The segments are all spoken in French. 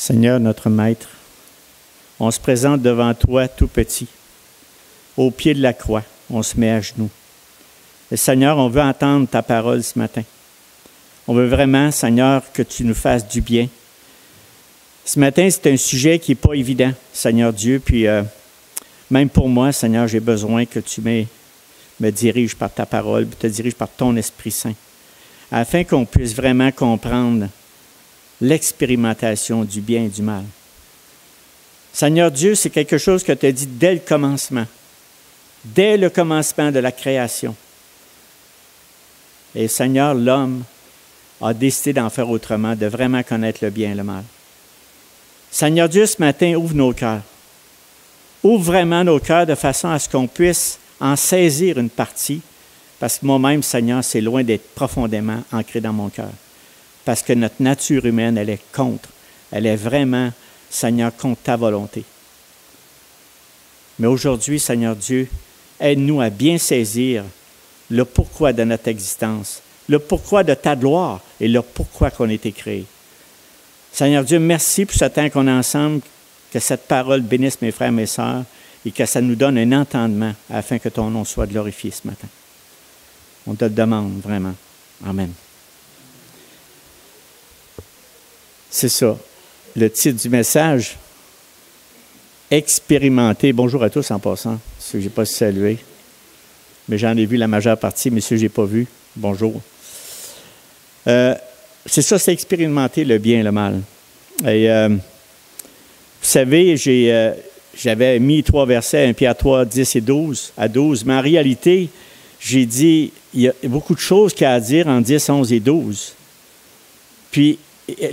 Seigneur, notre Maître, on se présente devant toi tout petit. Au pied de la croix, on se met à genoux. Et Seigneur, on veut entendre ta parole ce matin. On veut vraiment, Seigneur, que tu nous fasses du bien. Ce matin, c'est un sujet qui n'est pas évident, Seigneur Dieu. Puis même pour moi, Seigneur, j'ai besoin que tu me diriges par ta parole, te diriges par ton Esprit Saint, afin qu'on puisse vraiment comprendre l'expérimentation du bien et du mal. Seigneur Dieu, c'est quelque chose que tu as dit dès le commencement de la création. Et Seigneur, l'homme a décidé d'en faire autrement, de vraiment connaître le bien et le mal. Seigneur Dieu, ce matin, ouvre nos cœurs. Ouvre vraiment nos cœurs de façon à ce qu'on puisse en saisir une partie, parce que moi-même, Seigneur, c'est loin d'être profondément ancré dans mon cœur. Parce que notre nature humaine, elle est contre. Elle est vraiment, Seigneur, contre ta volonté. Mais aujourd'hui, Seigneur Dieu, aide-nous à bien saisir le pourquoi de notre existence, le pourquoi de ta gloire et le pourquoi qu'on a été créé. Seigneur Dieu, merci pour ce temps qu'on a ensemble, que cette parole bénisse mes frères et mes sœurs et que ça nous donne un entendement afin que ton nom soit glorifié ce matin. On te le demande vraiment. Amen. C'est ça, le titre du message, expérimenter. Bonjour à tous en passant, ceux que je n'ai pas salué, mais j'en ai vu la majeure partie, mais ceux que je n'ai pas vus, bonjour. C'est ça, c'est expérimenter le bien et le mal. Et vous savez, j'avais mis 3 versets, 1 Pierre 3, 10 et 12 à 12, mais en réalité, j'ai dit, il y a beaucoup de choses qu'il y a à dire en 10, 11 et 12. Puis,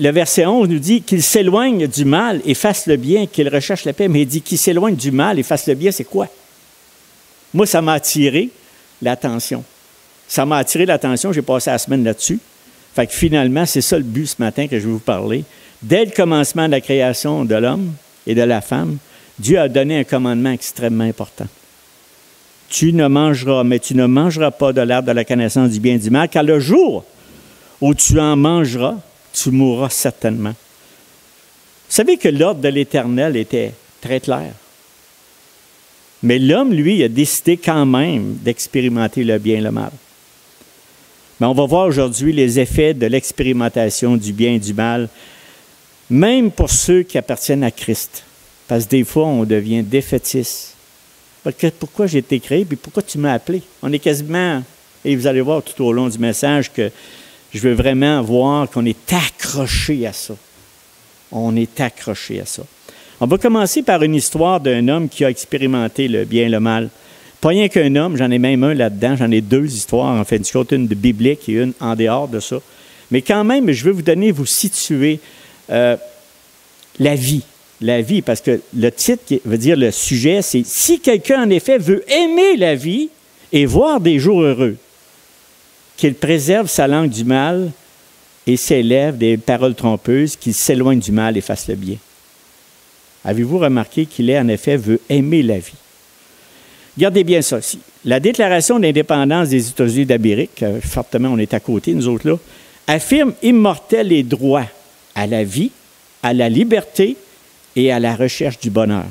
le verset 11 nous dit qu'il s'éloigne du mal et fasse le bien, qu'il recherche la paix, mais il dit qu'il s'éloigne du mal et fasse le bien, c'est quoi? Moi, ça m'a attiré l'attention. Ça m'a attiré l'attention, j'ai passé la semaine là-dessus. Fait que finalement, c'est ça le but ce matin que je vais vous parler. Dès le commencement de la création de l'homme et de la femme, Dieu a donné un commandement extrêmement important. Tu ne mangeras pas de l'arbre de la connaissance du bien et du mal, car le jour où tu en mangeras, tu mourras certainement. Vous savez que l'ordre de l'Éternel était très clair. Mais l'homme, lui, a décidé quand même d'expérimenter le bien et le mal. Mais on va voir aujourd'hui les effets de l'expérimentation du bien et du mal, même pour ceux qui appartiennent à Christ. Parce que des fois, on devient défaitiste. Pourquoi j'ai été créé, puis pourquoi tu m'as appelé? On est quasiment, et vous allez voir tout au long du message que je veux vraiment voir qu'on est accroché à ça. On est accroché à ça. On va commencer par une histoire d'un homme qui a expérimenté le bien et le mal. Pas rien qu'un homme, j'en ai même un là-dedans, j'en ai 2 histoires, en fait, une de biblique et une en dehors de ça. Mais quand même, je veux vous situer la vie. La vie, parce que le titre veut dire le sujet, c'est « Si quelqu'un, en effet, veut aimer la vie et voir des jours heureux, qu'il préserve sa langue du mal et ses lèvres des paroles trompeuses, qu'il s'éloigne du mal et fasse le bien. » Avez-vous remarqué qu'il en effet, veut aimer la vie? Regardez bien ça. La Déclaration d'indépendance des États-Unis d'Amérique, fortement, on est à côté, nous autres là, affirme immortels les droits à la vie, à la liberté et à la recherche du bonheur.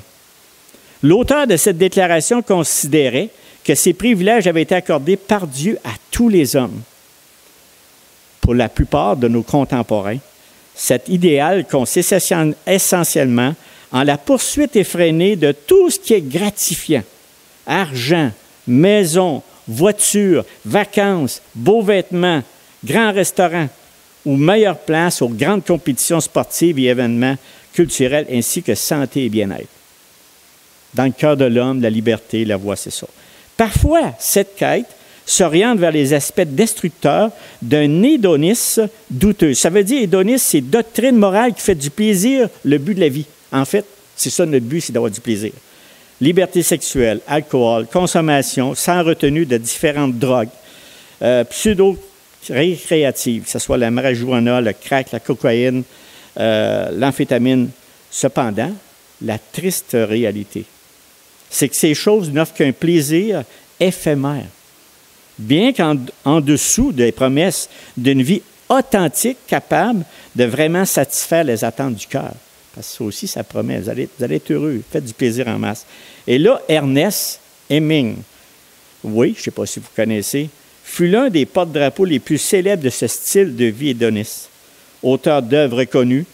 L'auteur de cette déclaration considérait que ces privilèges avaient été accordés par Dieu à tous les hommes. Pour la plupart de nos contemporains, cet idéal consiste essentiellement en la poursuite effrénée de tout ce qui est gratifiant. Argent, maison, voiture, vacances, beaux vêtements, grands restaurants ou meilleure place aux grandes compétitions sportives et événements culturels ainsi que santé et bien-être. Dans le cœur de l'homme, la liberté, la voie, c'est ça. Parfois, cette quête s'oriente vers les aspects destructeurs d'un hédonisme douteux. Ça veut dire, hédonisme, c'est doctrine morale qui fait du plaisir le but de la vie. En fait, c'est ça notre but, c'est d'avoir du plaisir. Liberté sexuelle, alcool, consommation sans retenue de différentes drogues, pseudo-récréatives, que ce soit la marijuana, le crack, la cocaïne, l'amphétamine. Cependant, la triste réalité, c'est que ces choses n'offrent qu'un plaisir éphémère. Bien qu'en dessous des promesses d'une vie authentique, capable de vraiment satisfaire les attentes du cœur. Ça aussi, ça promet. Vous allez être heureux. Faites du plaisir en masse. Et là, Ernest Heming, oui, je ne sais pas si vous connaissez, fut l'un des porte-drapeaux les plus célèbres de ce style de vie hédoniste. Auteur d'œuvres connues,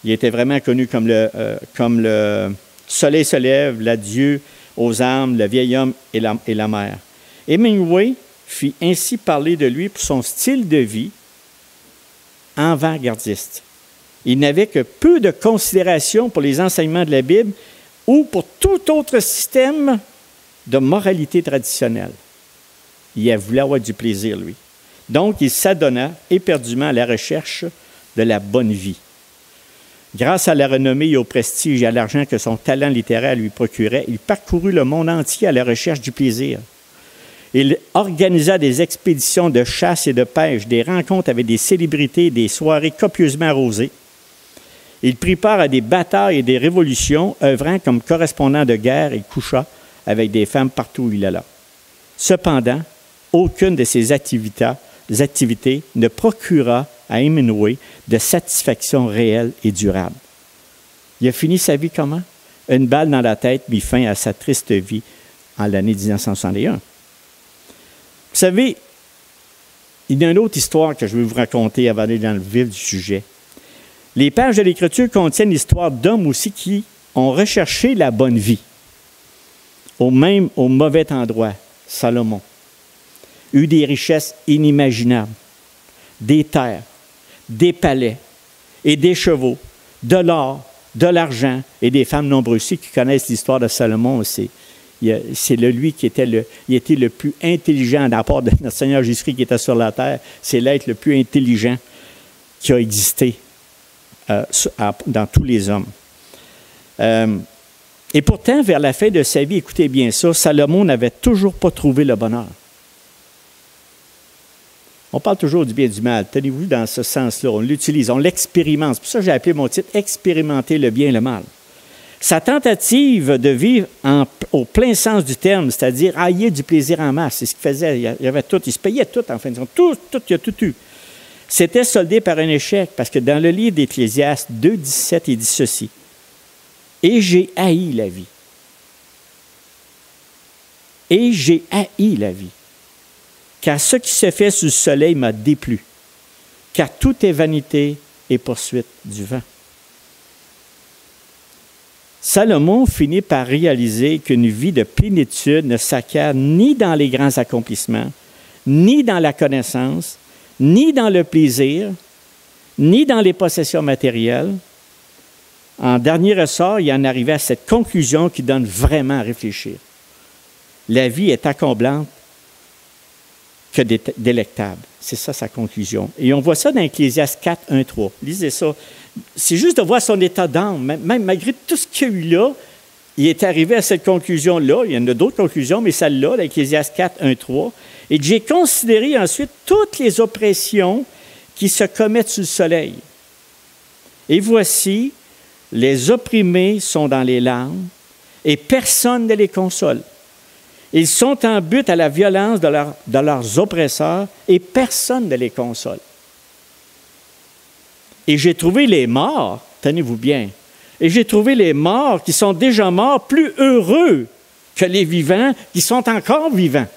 il était vraiment connu comme le soleil se lève, l'adieu aux âmes, le vieil homme et la mer. Hemingway fit ainsi parler de lui pour son style de vie avant-gardiste. Il n'avait que peu de considération pour les enseignements de la Bible ou pour tout autre système de moralité traditionnelle. Il voulait avoir du plaisir, lui. Donc, il s'adonna éperdument à la recherche de la bonne vie. Grâce à la renommée et au prestige et à l'argent que son talent littéraire lui procurait, il parcourut le monde entier à la recherche du plaisir. Il organisa des expéditions de chasse et de pêche, des rencontres avec des célébrités, des soirées copieusement arrosées. Il prit part à des batailles et des révolutions, œuvrant comme correspondant de guerre et coucha avec des femmes partout où il alla. Cependant, aucune de ces activités ne procura à Hemingway de satisfaction réelle et durable. Il a fini sa vie comment? Une balle dans la tête mit fin à sa triste vie en l'année 1961. Vous savez, il y a une autre histoire que je vais vous raconter avant d'aller dans le vif du sujet. Les pages de l'Écriture contiennent l'histoire d'hommes aussi qui ont recherché la bonne vie, au mauvais endroit. Salomon eut des richesses inimaginables, des terres, des palais et des chevaux, de l'or, de l'argent et des femmes nombreuses. Ceux qui connaissent l'histoire de Salomon, c'est lui qui était le plus intelligent, à part de notre Seigneur Jésus-Christ qui était sur la terre, c'est l'être le plus intelligent qui a existé dans tous les hommes. Et pourtant, vers la fin de sa vie, écoutez bien ça, Salomon n'avait toujours pas trouvé le bonheur. On parle toujours du bien et du mal. Tenez-vous dans ce sens-là. On l'utilise, on l'expérimente. C'est pour ça que j'ai appelé mon titre « Expérimenter le bien et le mal ». Sa tentative de vivre au plein sens du terme, c'est-à-dire haïr du plaisir en masse, c'est ce qu'il faisait. Il y avait tout, il se payait tout en fin de compte. Il a tout eu. C'était soldé par un échec, parce que dans le livre d'Ecclésiaste 2,17, il dit ceci. « Et j'ai haï la vie. Et j'ai haï la vie. Car ce qui se fait sous le soleil m'a déplu. Car tout est vanité et poursuite du vent. » Salomon finit par réaliser qu'une vie de plénitude ne s'acquiert ni dans les grands accomplissements, ni dans la connaissance, ni dans le plaisir, ni dans les possessions matérielles. En dernier ressort, il en arrivait à cette conclusion qui donne vraiment à réfléchir. La vie est accomblante que délectable. C'est ça sa conclusion. Et on voit ça dans Ecclésiaste 4, 1, 3. Lisez ça. C'est juste de voir son état d'âme. Même malgré tout ce qu'il y a eu là, il est arrivé à cette conclusion-là. Il y en a d'autres conclusions, mais celle-là, l'Ecclésiaste 4, 1, 3. Et j'ai considéré ensuite toutes les oppressions qui se commettent sous le soleil. Et voici, les opprimés sont dans les larmes et personne ne les console. Ils sont en but à la violence de leurs oppresseurs et personne ne les console. Et j'ai trouvé les morts, tenez-vous bien, et j'ai trouvé les morts qui sont déjà morts plus heureux que les vivants qui sont encore vivants.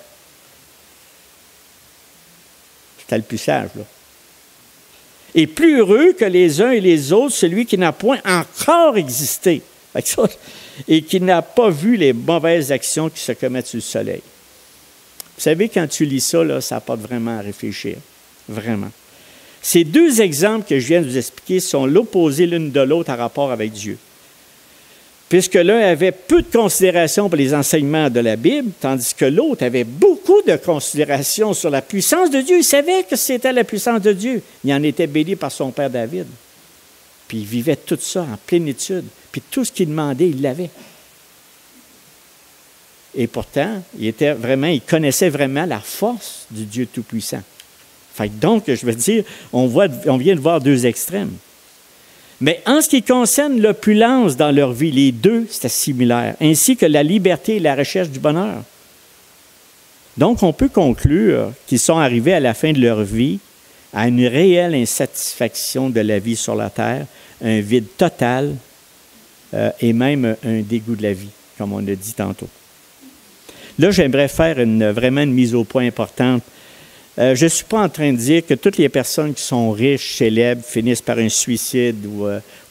C'était le plus sage, là. Et plus heureux que les uns et les autres, celui qui n'a point encore existé. Et qui n'a pas vu les mauvaises actions qui se commettent sur le soleil. Vous savez, quand tu lis ça, là, ça apporte vraiment à réfléchir. Vraiment. Ces deux exemples que je viens de vous expliquer sont l'opposé l'une de l'autre en rapport avec Dieu. Puisque l'un avait peu de considération pour les enseignements de la Bible, tandis que l'autre avait beaucoup de considération sur la puissance de Dieu. Il savait que c'était la puissance de Dieu. Il en était béni par son père David. Puis il vivait tout ça en plénitude. Puis tout ce qu'il demandait, il l'avait. Et pourtant, il connaissait vraiment la force du Dieu Tout-Puissant. Donc, je veux dire, on vient de voir deux extrêmes. Mais en ce qui concerne l'opulence dans leur vie, les deux, c'était similaire, ainsi que la liberté et la recherche du bonheur. Donc, on peut conclure qu'ils sont arrivés à la fin de leur vie à une réelle insatisfaction de la vie sur la terre, un vide total et même un dégoût de la vie, comme on a dit tantôt. Là, j'aimerais faire vraiment une mise au point importante. Je ne suis pas en train de dire que toutes les personnes qui sont riches, célèbres, finissent par un suicide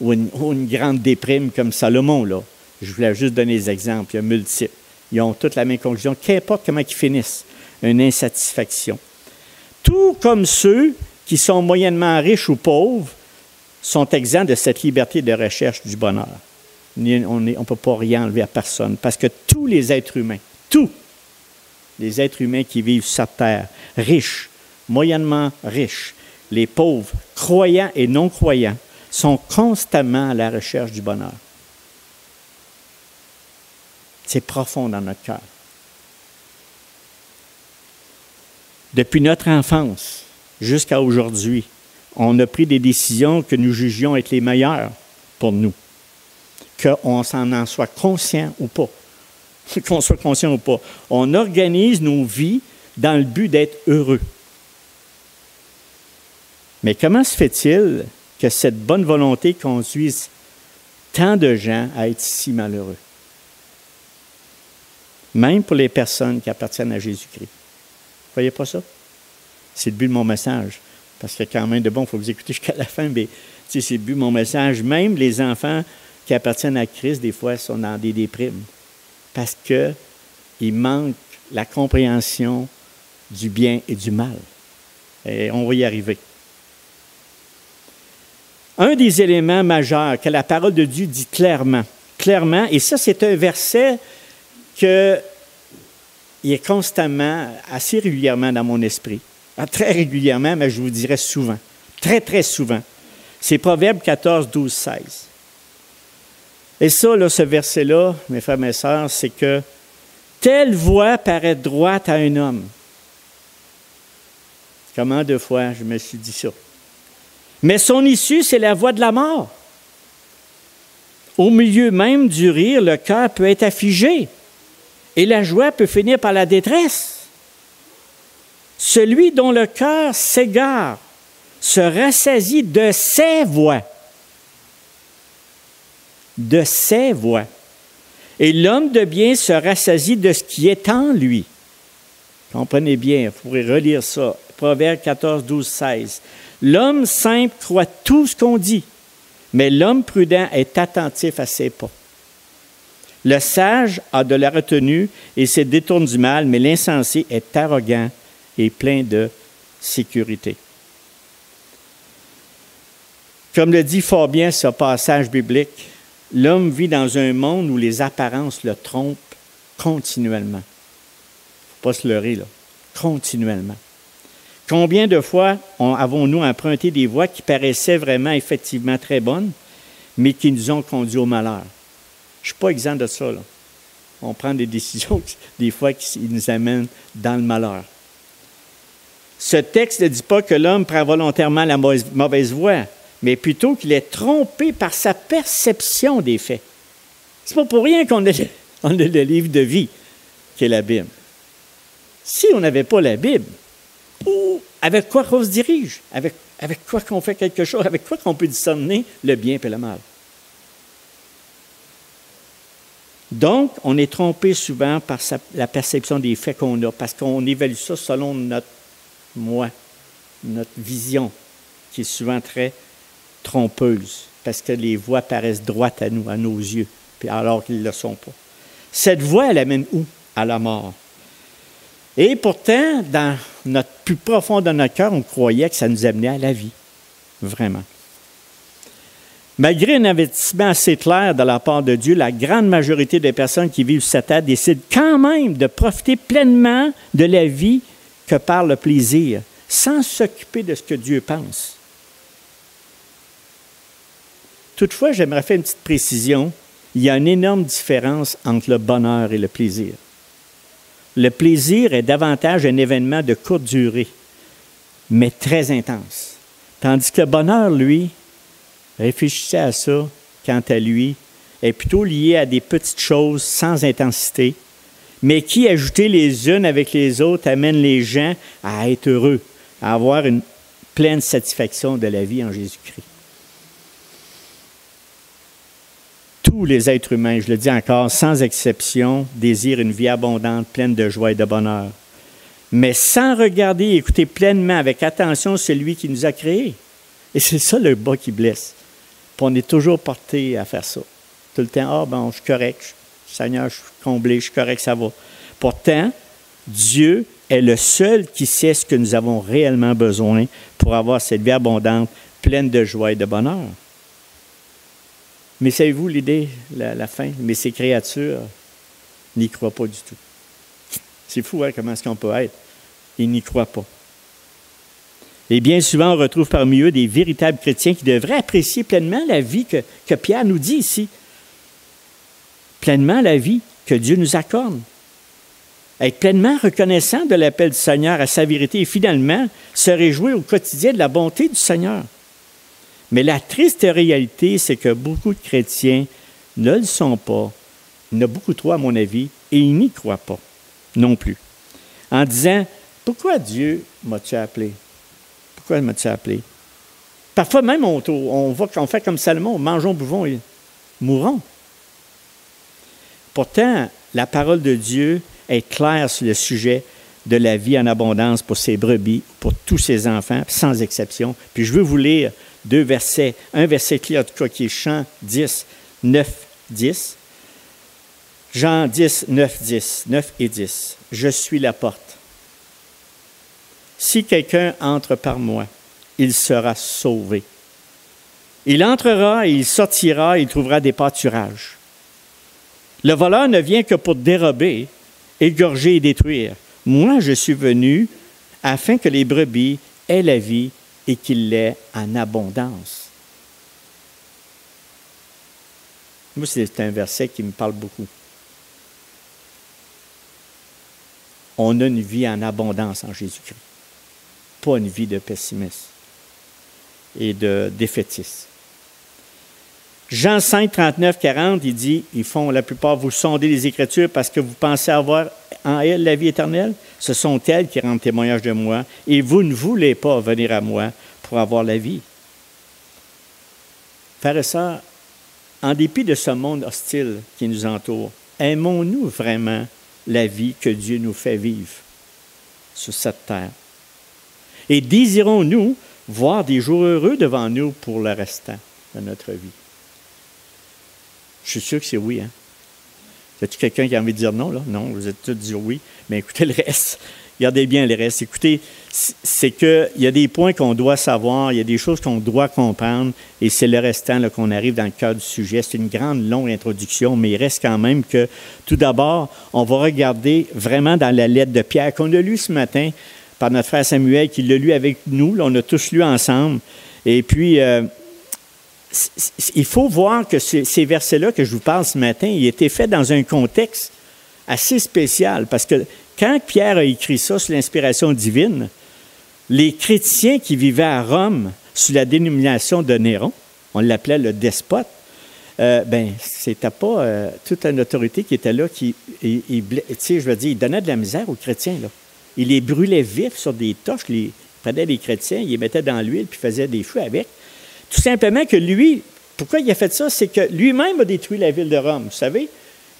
ou une grande déprime comme Salomon, là. Je voulais juste donner des exemples, il y a multiples. Ils ont toutes la même conclusion, qu'importe comment ils finissent, une insatisfaction. Tout comme ceux qui sont moyennement riches ou pauvres sont exempts de cette liberté de recherche du bonheur. On ne peut pas rien enlever à personne, parce que tous les êtres humains, tous les êtres humains qui vivent sur terre, riches, moyennement riches, les pauvres, croyants et non-croyants, sont constamment à la recherche du bonheur. C'est profond dans notre cœur. Depuis notre enfance jusqu'à aujourd'hui, on a pris des décisions que nous jugions être les meilleures pour nous. Qu'on en soit conscient ou pas. Qu'on soit conscient ou pas. On organise nos vies dans le but d'être heureux. Mais comment se fait-il que cette bonne volonté conduise tant de gens à être si malheureux? Même pour les personnes qui appartiennent à Jésus-Christ. Vous ne voyez pas ça? C'est le but de mon message. Parce que quand même de bon, il faut vous écouter jusqu'à la fin, mais c'est le but de mon message. Même les enfants qui appartiennent à Christ, des fois, sont dans des déprimes. Parce qu'il manque la compréhension du bien et du mal. Et on va y arriver. Un des éléments majeurs que la parole de Dieu dit clairement, et ça, c'est un verset qu'il est constamment, assez régulièrement dans mon esprit. Très régulièrement, mais je vous dirais souvent. Très, très souvent. C'est Proverbe 14, 12, 16. Et ça, là, ce verset-là, mes frères et mes sœurs, c'est que telle voie paraît droite à un homme. Comment deux fois je me suis dit ça? Mais son issue, c'est la voie de la mort. Au milieu même du rire, le cœur peut être affligé et la joie peut finir par la détresse. Celui dont le cœur s'égare se rassasie de ses voies. De ses voies. Et l'homme de bien se rassasie de ce qui est en lui. Comprenez bien, vous pourrez relire ça. Proverbe 14, 12, 16. L'homme simple croit tout ce qu'on dit, mais l'homme prudent est attentif à ses pas. Le sage a de la retenue et se détourne du mal, mais l'insensé est arrogant et plein de sécurité. Comme le dit fort bien ce passage biblique, l'homme vit dans un monde où les apparences le trompent continuellement. Il ne faut pas se leurrer, là. Continuellement. Combien de fois avons-nous emprunté des voies qui paraissaient vraiment, effectivement très bonnes, mais qui nous ont conduits au malheur? Je ne suis pas exempt de ça, là. On prend des décisions, des fois, qui nous amènent dans le malheur. Ce texte ne dit pas que l'homme prend volontairement la mauvaise voie, mais plutôt qu'il est trompé par sa perception des faits. C'est pas pour rien qu'on a le livre de vie, qui est la Bible. Si on n'avait pas la Bible, avec quoi qu'on se dirige? Avec quoi qu'on fait quelque chose? Avec quoi qu'on peut discerner le bien et le mal? Donc, on est trompé souvent par la perception des faits qu'on a, parce qu'on évalue ça selon notre vision, qui est souvent très trompeuse, parce que les voies paraissent droites à nous, à nos yeux, alors qu'ils ne le sont pas. Cette voie, elle amène où? À la mort. Et pourtant, dans notre plus profond de notre cœur, on croyait que ça nous amenait à la vie. Vraiment. Malgré un avertissement assez clair de la part de Dieu, la grande majorité des personnes qui vivent sur cette terre décident quand même de profiter pleinement de la vie que par le plaisir, sans s'occuper de ce que Dieu pense. Toutefois, j'aimerais faire une petite précision. Il y a une énorme différence entre le bonheur et le plaisir. Le plaisir est davantage un événement de courte durée, mais très intense. Tandis que le bonheur, lui, réfléchissez à ça, quant à lui, est plutôt lié à des petites choses sans intensité, mais qui, ajoutées les unes avec les autres, amènent les gens à être heureux, à avoir une pleine satisfaction de la vie en Jésus-Christ. tous les êtres humains, je le dis encore, sans exception, désirent une vie abondante, pleine de joie et de bonheur. Mais sans regarder et écouter pleinement, avec attention, celui qui nous a créés. Et c'est ça le bas qui blesse. Puis on est toujours porté à faire ça. Tout le temps, je suis correct, Seigneur, je suis comblé, je suis correct, ça va. Pourtant, Dieu est le seul qui sait ce que nous avons réellement besoin pour avoir cette vie abondante, pleine de joie et de bonheur. Mais savez-vous l'idée, la fin? Mais ces créatures n'y croient pas du tout. C'est fou, hein, comment est-ce qu'on peut être? Ils n'y croient pas. Et bien souvent, on retrouve parmi eux des véritables chrétiens qui devraient apprécier pleinement la vie que Pierre nous dit ici. Pleinement la vie que Dieu nous accorde. Être pleinement reconnaissant de l'appel du Seigneur à sa vérité et finalement se réjouir au quotidien de la bonté du Seigneur. Mais la triste réalité, c'est que beaucoup de chrétiens ne le sont pas. Il y en a beaucoup trop, à mon avis, et ils n'y croient pas non plus. En disant, pourquoi Dieu m'as-tu appelé? Pourquoi m'as-tu appelé? Parfois même, on voit qu'on fait comme Salomon, mangeons, buvons et mourons. Pourtant, la parole de Dieu est claire sur le sujet de la vie en abondance pour ses brebis, pour tous ses enfants, sans exception. Puis je veux vous lire 2 versets. Un verset clé, en tout cas, qui est Jean 10, 9, 10. Jean 10, 9, 10, 9 et 10. Je suis la porte. Si quelqu'un entre par moi, il sera sauvé. Il entrera et il sortira et il trouvera des pâturages. Le voleur ne vient que pour dérober, égorger et détruire. Moi, je suis venu afin que les brebis aient la vie et qu'il l'ait en abondance. Moi, c'est un verset qui me parle beaucoup. On a une vie en abondance en Jésus-Christ. Pas une vie de pessimiste et de défaitiste. Jean 5, 39, 40, il dit, ils font la plupart, vous sondez les Écritures parce que vous pensez avoir en elles la vie éternelle. Ce sont elles qui rendent témoignage de moi et vous ne voulez pas venir à moi pour avoir la vie. Frères et sœurs, en dépit de ce monde hostile qui nous entoure, aimons-nous vraiment la vie que Dieu nous fait vivre sur cette terre? Et désirons-nous voir des jours heureux devant nous pour le restant de notre vie? Je suis sûr que c'est oui. Hein? Y a-t-il quelqu'un qui a envie de dire non? Là? Non, vous êtes tous dit oui. Mais écoutez le reste. Regardez bien le reste. Écoutez, c'est qu'il y a des points qu'on doit savoir, il y a des choses qu'on doit comprendre, et c'est le restant là, qu'on arrive dans le cœur du sujet. C'est une grande, longue introduction, mais il reste quand même que, tout d'abord, on va regarder vraiment dans la lettre de Pierre qu'on a lue ce matin par notre frère Samuel, qui l'a lu avec nous. Là, on a tous lu ensemble. Et puis, il faut voir que ces versets-là que je vous parle ce matin, ils étaient faits dans un contexte assez spécial, parce que quand Pierre a écrit ça sous l'inspiration divine, les chrétiens qui vivaient à Rome sous la dénomination de Néron, on l'appelait le despote, c'était pas toute une autorité qui était là, il donnait de la misère aux chrétiens. Là. Il les brûlait vifs sur des torches, il prenait les chrétiens, il les mettait dans l'huile, puis faisait des feux avec. Tout simplement que lui, pourquoi il a fait ça? C'est que lui-même a détruit la ville de Rome, vous savez?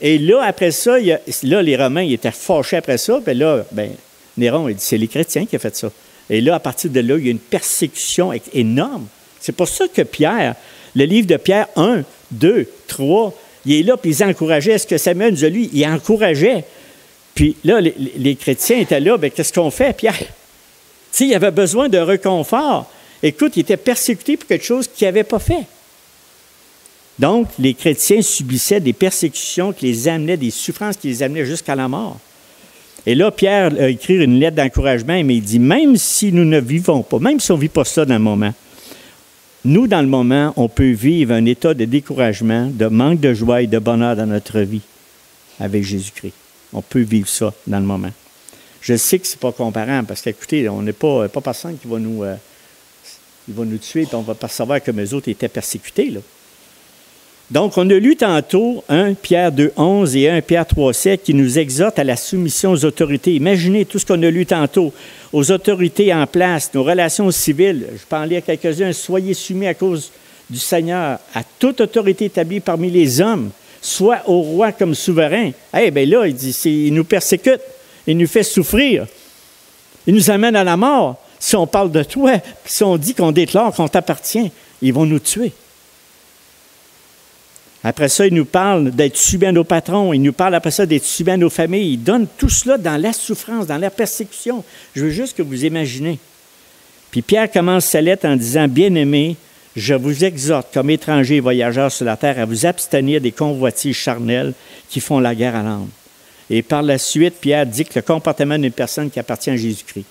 Et là, après ça, les Romains ils étaient fâchés après ça. Puis là, Néron, il dit, c'est les chrétiens qui ont fait ça. Et là, à partir de là, il y a une persécution énorme. C'est pour ça que Pierre, le livre de Pierre 1, 2, 3, il est là, puis il encourageait. Ce que Samuel nous a lu, il encourageait. Puis là, les chrétiens étaient là, qu'est-ce qu'on fait, Pierre? Tu sais, il avait besoin de réconfort. Écoute, il était persécuté pour quelque chose qu'il n'avait pas fait. Donc, les chrétiens subissaient des persécutions qui les amenaient, des souffrances qui les amenaient jusqu'à la mort. Et là, Pierre a écrit une lettre d'encouragement, mais il dit, même si nous ne vivons pas, même si on ne vit pas ça dans le moment, nous, dans le moment, on peut vivre un état de découragement, de manque de joie et de bonheur dans notre vie avec Jésus-Christ. On peut vivre ça dans le moment. Je sais que ce n'est pas comparable, parce qu'écoutez, on n'est pas personne qui va nous tuer, puis on va percevoir que mes autres étaient persécutés, là. Donc, on a lu tantôt 1 Pierre 2, 11 et 1 Pierre 3, 7 qui nous exhortent à la soumission aux autorités. Imaginez tout ce qu'on a lu tantôt, aux autorités en place, nos relations civiles. Je peux en lire quelques-uns. Soyez soumis à cause du Seigneur à toute autorité établie parmi les hommes, soit au roi comme souverain. Eh bien là, il dit, il nous persécute, il nous fait souffrir, il nous amène à la mort. Si on parle de toi, si on dit qu'on déclare qu'on t'appartient, ils vont nous tuer. Après ça, il nous parle d'être soumis à nos patrons. Il nous parle après ça d'être soumis à nos familles. Il donne tout cela dans la souffrance, dans la persécution. Je veux juste que vous imaginez. Puis Pierre commence sa lettre en disant « Bien-aimés, je vous exhorte comme étrangers et voyageurs sur la terre à vous abstenir des convoitises charnelles qui font la guerre à l'âme. » Et par la suite, Pierre dit que le comportement d'une personne qui appartient à Jésus-Christ,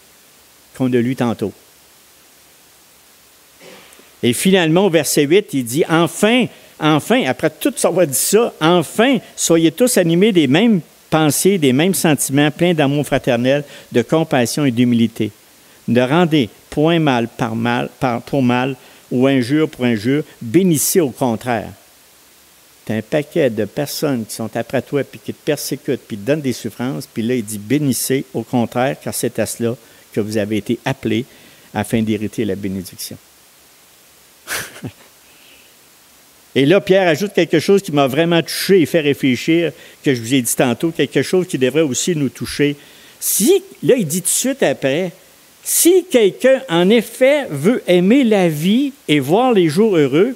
qu'on a lu tantôt. Et finalement, au verset 8, il dit « Enfin, après tout avoir dit ça, enfin, soyez tous animés des mêmes pensées, des mêmes sentiments, pleins d'amour fraternel, de compassion et d'humilité. Ne rendez point mal pour mal ou injure pour injure, bénissez au contraire. » Tu as un paquet de personnes qui sont après toi, puis qui te persécutent, puis te donnent des souffrances, puis là, il dit « Bénissez au contraire, car c'est à cela que vous avez été appelés afin d'hériter la bénédiction. » Et là, Pierre ajoute quelque chose qui m'a vraiment touché et fait réfléchir, que je vous ai dit tantôt, quelque chose qui devrait aussi nous toucher. Là, il dit tout de suite après, si quelqu'un, en effet, veut aimer la vie et voir les jours heureux,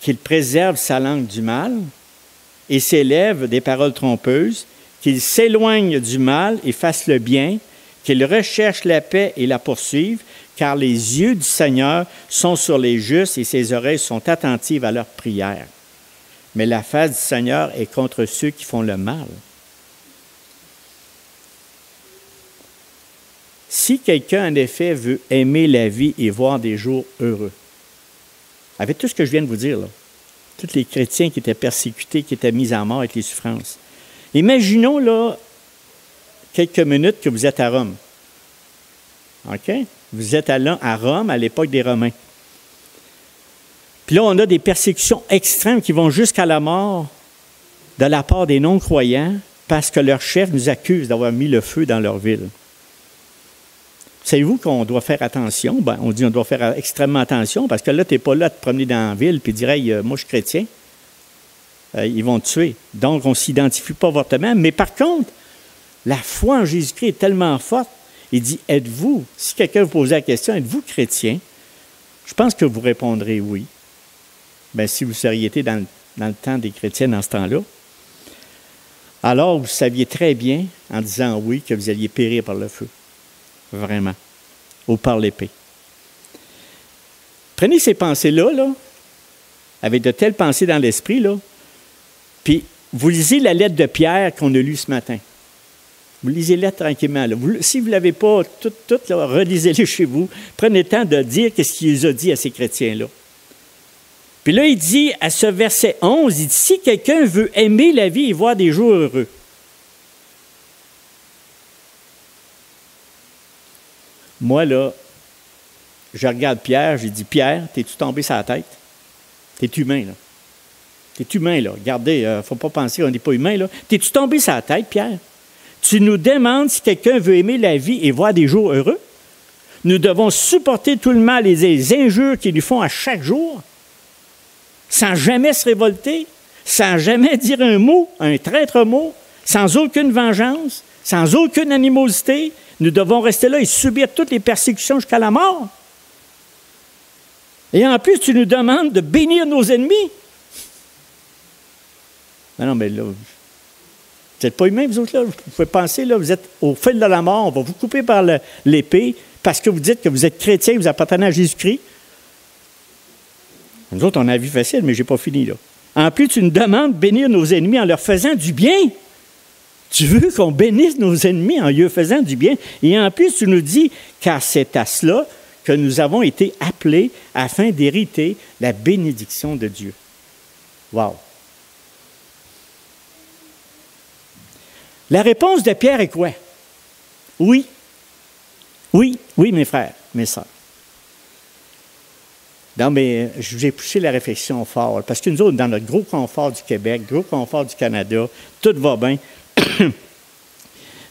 qu'il préserve sa langue du mal et s'élève des paroles trompeuses, qu'il s'éloigne du mal et fasse le bien, qu'il recherche la paix et la poursuive, car les yeux du Seigneur sont sur les justes et ses oreilles sont attentives à leurs prières. Mais la face du Seigneur est contre ceux qui font le mal. Si quelqu'un, en effet, veut aimer la vie et voir des jours heureux, avec tout ce que je viens de vous dire, là, tous les chrétiens qui étaient persécutés, qui étaient mis à mort avec les souffrances, imaginons, là, quelques minutes que vous êtes à Rome. OK? Vous êtes à Rome à l'époque des Romains. Puis là, on a des persécutions extrêmes qui vont jusqu'à la mort de la part des non-croyants parce que leur chef nous accuse d'avoir mis le feu dans leur ville. Savez-vous qu'on doit faire attention? Bien, on dit qu'on doit faire extrêmement attention parce que là, tu n'es pas là à te promener dans la ville et dire hey, « moi, je suis chrétien ». Ils vont te tuer. Donc, on ne s'identifie pas ouvertement. Mais par contre, la foi en Jésus-Christ est tellement forte. Il dit, êtes-vous, si quelqu'un vous pose la question, êtes-vous chrétien? Je pense que vous répondrez oui. Bien, si vous seriez été dans le temps des chrétiens dans ce temps-là, alors vous saviez très bien, en disant oui, que vous alliez périr par le feu. Vraiment. Ou par l'épée. Prenez ces pensées-là, là, avec de telles pensées dans l'esprit, là, puis vous lisez la lettre de Pierre qu'on a lue ce matin. Vous lisez-la tranquillement. Là. Si vous ne l'avez pas toute, là, relisez-les chez vous. Prenez le temps de dire ce qu'il les a dit à ces chrétiens-là. Puis là, il dit, à ce verset 11, il dit, si quelqu'un veut aimer la vie et voir des jours heureux. Moi, là, je regarde Pierre, j'ai dit, Pierre, t'es-tu tombé sur la tête? T'es humain, là. T'es humain, là. Regardez, il ne faut pas penser qu'on n'est pas humain, là. T'es-tu tombé sur la tête, Pierre? Tu nous demandes si quelqu'un veut aimer la vie et voir des jours heureux. Nous devons supporter tout le mal et les injures qu'ils nous font à chaque jour, sans jamais se révolter, sans jamais dire un mot, un traître mot, sans aucune vengeance, sans aucune animosité. Nous devons rester là et subir toutes les persécutions jusqu'à la mort. Et en plus, tu nous demandes de bénir nos ennemis. Non, mais là... Vous n'êtes pas humains, vous autres, là. Vous pouvez penser, là, vous êtes au fil de la mort, on va vous couper par l'épée parce que vous dites que vous êtes chrétien, vous appartenez à Jésus-Christ. Nous autres, on a la vie facile, mais je n'ai pas fini, là. En plus, tu nous demandes de bénir nos ennemis en leur faisant du bien. Tu veux qu'on bénisse nos ennemis en leur faisant du bien. Et en plus, tu nous dis, car c'est à cela que nous avons été appelés afin d'hériter la bénédiction de Dieu. Wow! La réponse de Pierre est quoi? Oui. Oui, oui, mes frères, mes sœurs. Non, mais je vous ai poussé la réflexion fort, parce que nous autres, dans notre gros confort du Québec, gros confort du Canada, tout va bien.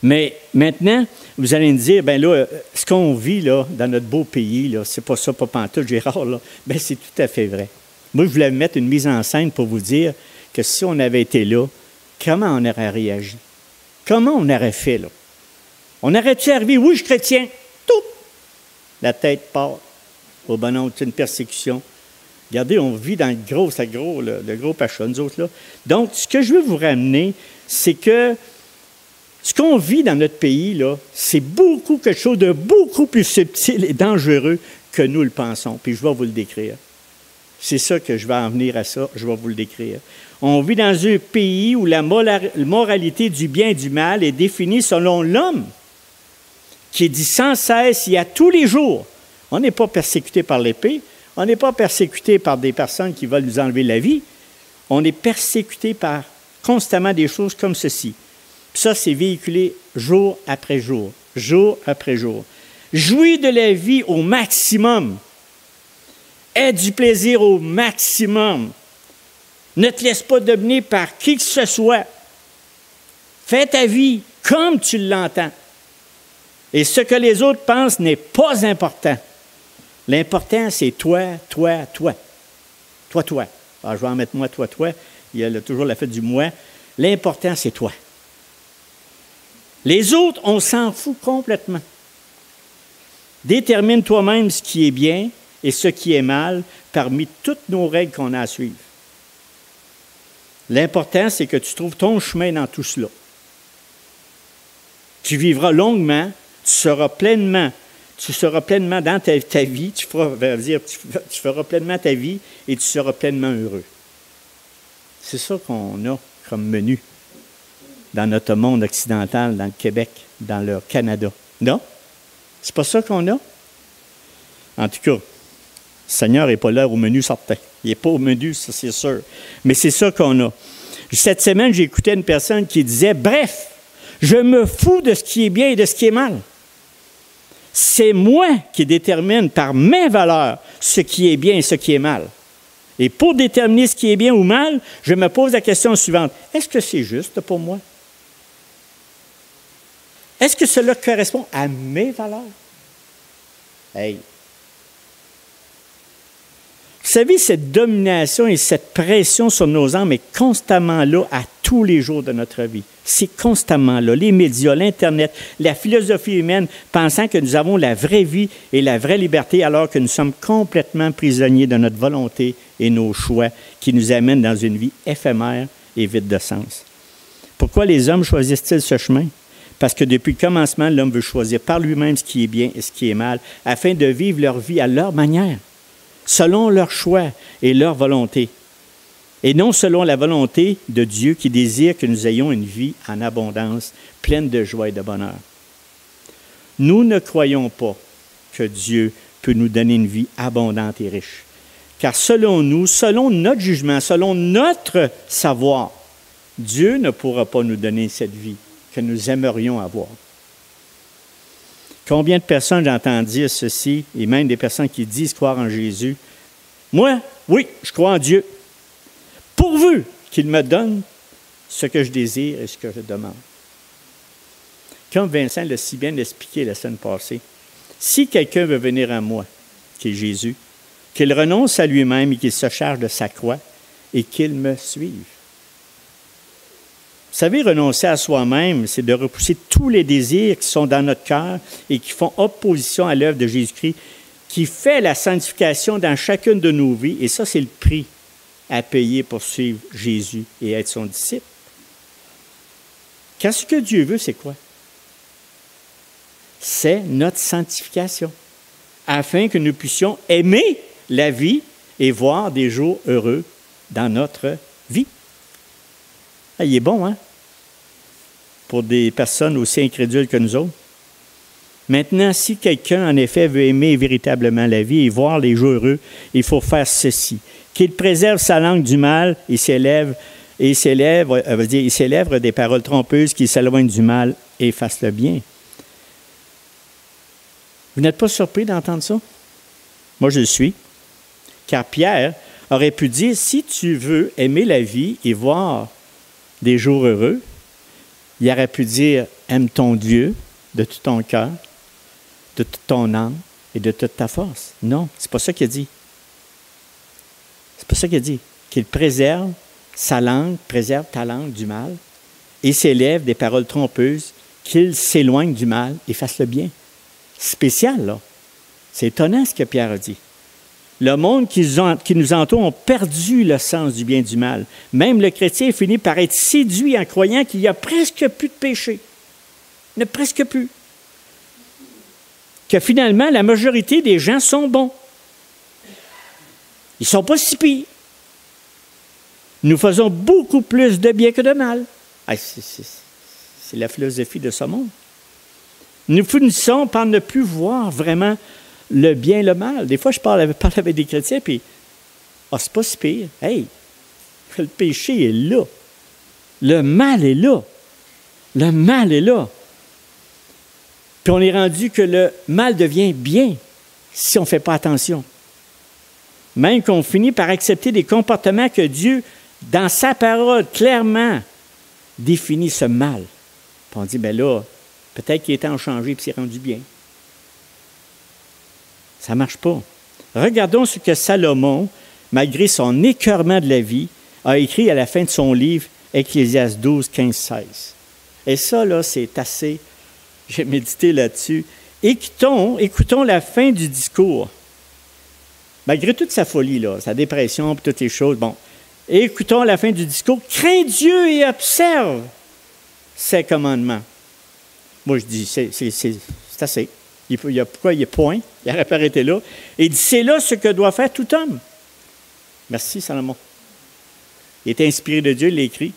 Mais maintenant, vous allez me dire, bien là, ce qu'on vit là, dans notre beau pays, là, c'est pas ça, pas pantoute, Gérard, là. Bien, c'est tout à fait vrai. Moi, je voulais mettre une mise en scène pour vous dire que si on avait été là, comment on aurait réagi? Comment on aurait fait, là? On aurait-tu arrivé, oui, je suis chrétien, tout! La tête part au bonheur, c'est une persécution. Regardez, on vit dans le gros pacha, nous autres, là. Donc, ce que je veux vous ramener, c'est que ce qu'on vit dans notre pays, là, c'est quelque chose de beaucoup plus subtil et dangereux que nous le pensons. Puis je vais vous le décrire. C'est ça que je vais en venir à ça, je vais vous le décrire. On vit dans un pays où la moralité du bien et du mal est définie selon l'homme, qui est dit sans cesse et à tous les jours. On n'est pas persécuté par l'épée, on n'est pas persécuté par des personnes qui veulent nous enlever la vie, on est persécuté par constamment des choses comme ceci. Puis ça, c'est véhiculé jour après jour, jour après jour. Jouis de la vie au maximum. Aie du plaisir au maximum. Ne te laisse pas dominer par qui que ce soit. Fais ta vie comme tu l'entends. Et ce que les autres pensent n'est pas important. L'important, c'est toi, toi, toi. Toi, toi. Alors, je vais en mettre moi, toi, toi. Il y a toujours la fête du moi. L'important, c'est toi. Les autres, on s'en fout complètement. Détermine toi-même ce qui est bien et ce qui est mal parmi toutes nos règles qu'on a à suivre. L'important, c'est que tu trouves ton chemin dans tout cela. Tu vivras longuement, tu seras pleinement dans ta vie, tu feras pleinement ta vie et tu seras pleinement heureux. C'est ça qu'on a comme menu dans notre monde occidental, dans le Québec, dans le Canada. Non? C'est pas ça qu'on a? En tout cas, le Seigneur n'est pas là au menu certain. Il n'est pas au menu, ça c'est sûr. Mais c'est ça qu'on a. Cette semaine, j'ai écouté une personne qui disait, bref, je me fous de ce qui est bien et de ce qui est mal. C'est moi qui détermine par mes valeurs ce qui est bien et ce qui est mal. Et pour déterminer ce qui est bien ou mal, je me pose la question suivante. Est-ce que c'est juste pour moi? Est-ce que cela correspond à mes valeurs? Hey! Vous savez, cette domination et cette pression sur nos âmes est constamment là à tous les jours de notre vie. C'est constamment là. Les médias, l'Internet, la philosophie humaine, pensant que nous avons la vraie vie et la vraie liberté alors que nous sommes complètement prisonniers de notre volonté et nos choix qui nous amènent dans une vie éphémère et vide de sens. Pourquoi les hommes choisissent-ils ce chemin? Parce que depuis le commencement, l'homme veut choisir par lui-même ce qui est bien et ce qui est mal afin de vivre leur vie à leur manière, selon leur choix et leur volonté, et non selon la volonté de Dieu qui désire que nous ayons une vie en abondance, pleine de joie et de bonheur. Nous ne croyons pas que Dieu peut nous donner une vie abondante et riche, car selon nous, selon notre jugement, selon notre savoir, Dieu ne pourra pas nous donner cette vie que nous aimerions avoir. Combien de personnes j'entends dire ceci, et même des personnes qui disent croire en Jésus? Moi, oui, je crois en Dieu, pourvu qu'il me donne ce que je désire et ce que je demande. Comme Vincent l'a si bien expliqué la semaine passée, si quelqu'un veut venir à moi, qui est Jésus, qu'il renonce à lui-même et qu'il se charge de sa croix et qu'il me suive. Vous savez, renoncer à soi-même, c'est de repousser tous les désirs qui sont dans notre cœur et qui font opposition à l'œuvre de Jésus-Christ, qui fait la sanctification dans chacune de nos vies. Et ça, c'est le prix à payer pour suivre Jésus et être son disciple. Car ce que Dieu veut, c'est quoi? C'est notre sanctification, afin que nous puissions aimer la vie et voir des jours heureux dans notre vie. Ah, il est bon, hein? Pour des personnes aussi incrédules que nous autres. Maintenant, si quelqu'un, en effet, veut aimer véritablement la vie et voir les jours heureux, il faut faire ceci. Qu'il préserve sa langue du mal et ses lèvres des paroles trompeuses, qu'il s'éloigne du mal et fasse le bien. Vous n'êtes pas surpris d'entendre ça? Moi, je le suis. Car Pierre aurait pu dire, si tu veux aimer la vie et voir des jours heureux, il aurait pu dire, aime ton Dieu de tout ton cœur, de toute ton âme et de toute ta force. Non, c'est pas ça qu'il a dit. C'est pas ça qu'il a dit. Qu'il préserve sa langue, préserve ta langue du mal et ses lèvres des paroles trompeuses, qu'il s'éloigne du mal et fasse le bien. Spécial, là. C'est étonnant ce que Pierre a dit. Le monde qui nous entoure a perdu le sens du bien et du mal. Même le chrétien finit par être séduit en croyant qu'il n'y a presque plus de péché. Il n'y en a presque plus. Que finalement, la majorité des gens sont bons. Ils ne sont pas si pires. Nous faisons beaucoup plus de bien que de mal. C'est la philosophie de ce monde. Nous finissons par ne plus voir vraiment le bien et le mal. Des fois, je parle avec des chrétiens, puis c'est pas si pire. Hey, le péché est là. Le mal est là. Le mal est là. Puis on est rendu que le mal devient bien si on ne fait pas attention. Même qu'on finit par accepter des comportements que Dieu, dans sa parole, clairement définit ce mal. Puis on dit, bien là, peut-être qu'il est temps de changer et c'est rendu bien. Ça ne marche pas. Regardons ce que Salomon, malgré son écœurement de la vie, a écrit à la fin de son livre, Ecclésiaste 12, 15, 16. Et ça, là, c'est assez... J'ai médité là-dessus. Écoutons la fin du discours. Malgré toute sa folie, là, sa dépression et toutes les choses, bon. Écoutons la fin du discours. Crains Dieu et observe ses commandements. Moi, je dis, c'est assez. Pourquoi il y a point? Il aurait pas arrêté là. Et il dit, c'est là ce que doit faire tout homme. Merci, Salomon. Il est inspiré de Dieu, il l'a écrit.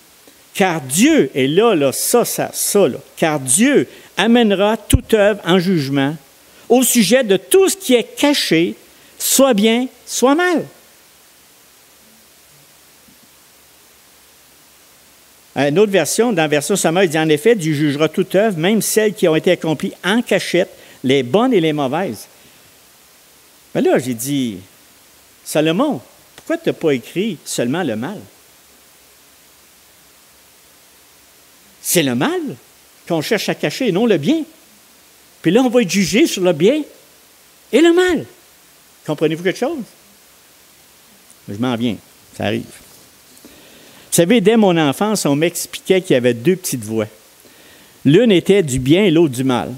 Car Dieu, et là, ça, là. Car Dieu amènera toute œuvre en jugement au sujet de tout ce qui est caché, soit bien, soit mal. Une autre version, dans la version sommaire, il dit en effet, Dieu jugera toute œuvre, même celles qui ont été accomplies en cachette, les bonnes et les mauvaises. Mais là, j'ai dit, Salomon, pourquoi tu n'as pas écrit seulement le mal? C'est le mal qu'on cherche à cacher et non le bien. Puis là, on va être jugé sur le bien et le mal. Comprenez-vous quelque chose? Je m'en viens, ça arrive. Vous savez, dès mon enfance, on m'expliquait qu'il y avait deux petites voies. L'une était du bien et l'autre du mal.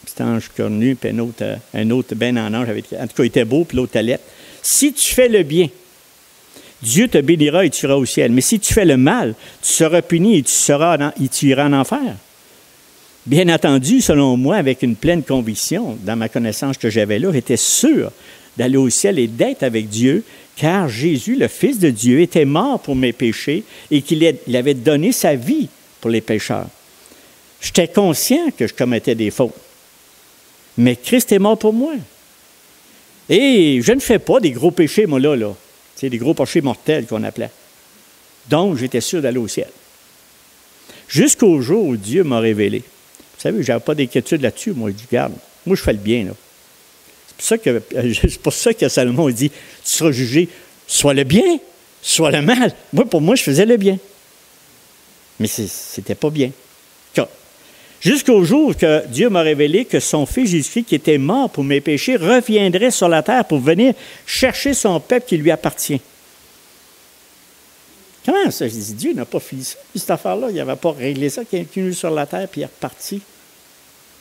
Petit ange cornu, puis un autre ben en ange. En tout cas, il était beau, puis l'autre lettre. Si tu fais le bien, Dieu te bénira et tu iras au ciel. Mais si tu fais le mal, tu seras puni et tu iras en enfer. Bien entendu, selon moi, avec une pleine conviction, dans ma connaissance que j'avais là, j'étais sûr d'aller au ciel et d'être avec Dieu, car Jésus, le Fils de Dieu, était mort pour mes péchés et qu'il avait donné sa vie pour les pécheurs. J'étais conscient que je commettais des fautes. Mais Christ est mort pour moi. Et je ne fais pas des gros péchés, moi, là. C'est des gros péchés mortels qu'on appelait. Donc, j'étais sûr d'aller au ciel. Jusqu'au jour où Dieu m'a révélé. Vous savez, je n'avais pas d'inquiétude là-dessus. Moi, je dis, regarde, moi, je fais le bien, là. C'est pour ça que Salomon dit, tu seras jugé soit le bien, soit le mal. Moi, pour moi, je faisais le bien. Mais c'était pas bien. Jusqu'au jour que Dieu m'a révélé que son Fils Jésus-Christ, qui était mort pour mes péchés, reviendrait sur la terre pour venir chercher son peuple qui lui appartient. Comment ça? Je dis, Dieu n'a pas fini ça. Cette affaire-là, il n'avait pas réglé ça, qu'il est venu sur la terre puis il est reparti.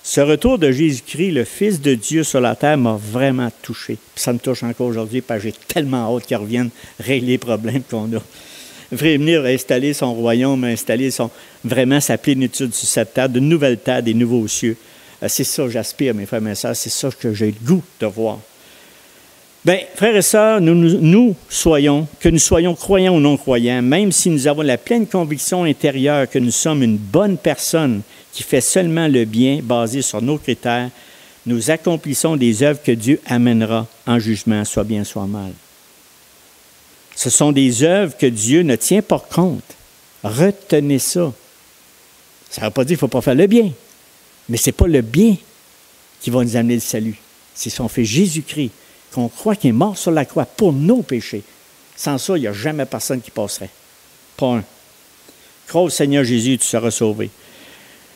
Ce retour de Jésus-Christ, le Fils de Dieu sur la terre, m'a vraiment touché. Puis ça me touche encore aujourd'hui parce que j'ai tellement hâte qu'il revienne régler les problèmes qu'on a. Il devrait venir installer son royaume, installer vraiment sa plénitude sur cette terre, de nouvelles terres, des nouveaux cieux. C'est ça que j'aspire, mes frères et mes sœurs, c'est ça que j'ai le goût de voir. Bien, frères et sœurs, que nous soyons croyants ou non-croyants, même si nous avons la pleine conviction intérieure que nous sommes une bonne personne qui fait seulement le bien basé sur nos critères, nous accomplissons des œuvres que Dieu amènera en jugement, soit bien, soit mal. Ce sont des œuvres que Dieu ne tient pas compte. Retenez ça. Ça ne veut pas dire qu'il ne faut pas faire le bien, mais ce n'est pas le bien qui va nous amener le salut. C'est son Fils Jésus-Christ, qu'on croit qu'il est mort sur la croix pour nos péchés. Sans ça, il n'y a jamais personne qui passerait. Pas un. Crois au Seigneur Jésus, tu seras sauvé.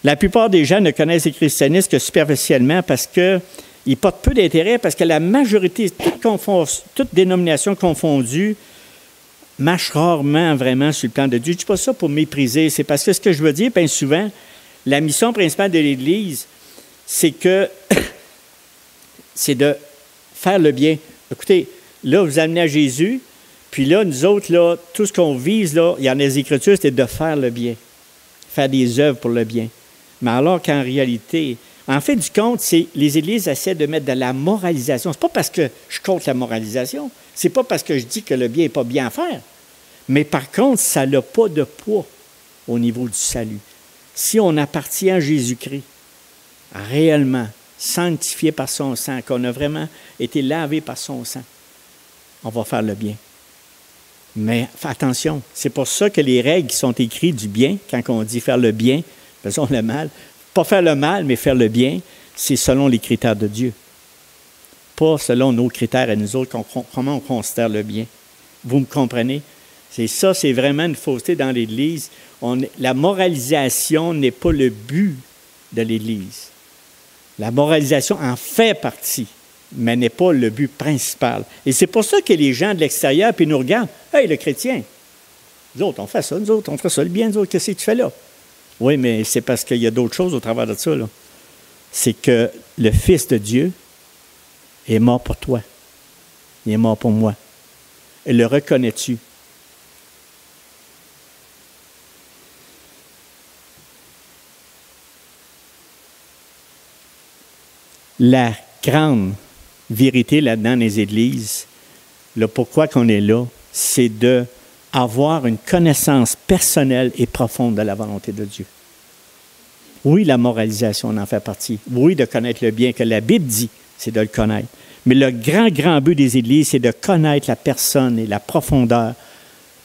La plupart des gens ne connaissent le christianisme que superficiellement parce qu'ils portent peu d'intérêt, parce que la majorité, toutes dénominations confondues, marchent rarement vraiment sur le plan de Dieu. Je ne dis pas ça pour mépriser, c'est parce que ce que je veux dire, bien souvent, la mission principale de l'Église, c'est de faire le bien. Écoutez, là, vous amenez à Jésus, puis là, nous autres, là, tout ce qu'on vise, là, il y en a les Écritures, c'est de faire le bien, faire des œuvres pour le bien. Mais alors qu'en réalité, en fait du compte, c'est les Églises essaient de mettre de la moralisation. C'est pas parce que je compte la moralisation, c'est pas parce que je dis que le bien n'est pas bien à faire. Mais par contre, ça n'a pas de poids au niveau du salut. Si on appartient à Jésus-Christ, réellement, sanctifié par son sang, qu'on a vraiment été lavé par son sang, on va faire le bien. Mais attention, c'est pour ça que les règles qui sont écrites du bien, quand on dit faire le bien, faisons le mal, pas faire le mal, mais faire le bien, c'est selon les critères de Dieu. Pas selon nos critères à nous autres, comment on considère le bien. Vous me comprenez? C'est vraiment une fausseté dans l'Église. La moralisation n'est pas le but de l'Église. La moralisation en fait partie, mais n'est pas le but principal. Et c'est pour ça que les gens de l'extérieur puis nous regardent. « Hey, le chrétien, nous autres, on fait ça, nous autres, on fait ça, le bien, nous autres, qu'est-ce que tu fais là? » Oui, mais c'est parce qu'il y a d'autres choses au travers de ça, là. C'est que le Fils de Dieu est mort pour toi. Il est mort pour moi. Et le reconnais-tu? La grande vérité là-dedans des églises, le pourquoi qu'on est là, c'est d'avoir une connaissance personnelle et profonde de la volonté de Dieu. Oui, la moralisation en fait partie. Oui, de connaître le bien que la Bible dit, c'est de le connaître. Mais le grand but des églises, c'est de connaître la personne et la profondeur